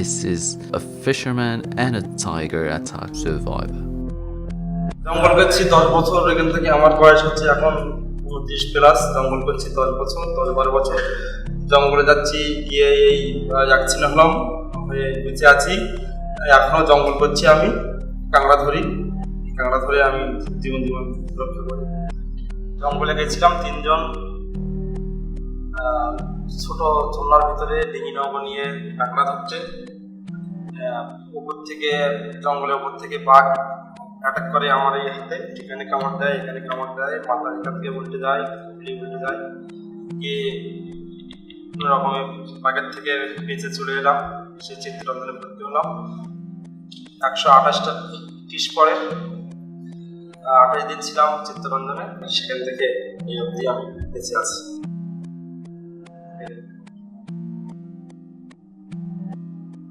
This is a fisherman and a tiger attack survivor. জঙ্গল করছি 10 বছর, এখান থেকে আমার বয়স হচ্ছে এখন 29 প্লাস। জঙ্গল করছি 10 বছর, 10-12 বছর জঙ্গলে যাচ্ছি, গিয়ে এই অ্যাক্সিডেন্ট হলাম, হয়ে বেঁচে আছি। এখনো জঙ্গল করছি, আমি কাঁকড়া ধরি আমি জীবন রক্ষা করি। জঙ্গলে গেছিলাম 3 জন, ছোট চোলার ভিতরে ডিঙি নৌকো নিয়ে কাঁকড়া ধরছে। জঙ্গলের উপর থেকে বাঘ অ্যাটাক করে আমার এই হাতে, এখানে কামড় দেয়, মাথা এখান থেকে উল্টে যায়, গিয়ে কোনো রকমে বাঘের থেকে বেঁচে চলে এলাম। সে চিত্তরঞ্জনে ভর্তি হলাম। 128টা টিস পরে 28 দিন ছিলাম চিত্তরঞ্জনে, সেখান থেকে এই অবধি আমি বেঁচে আছি।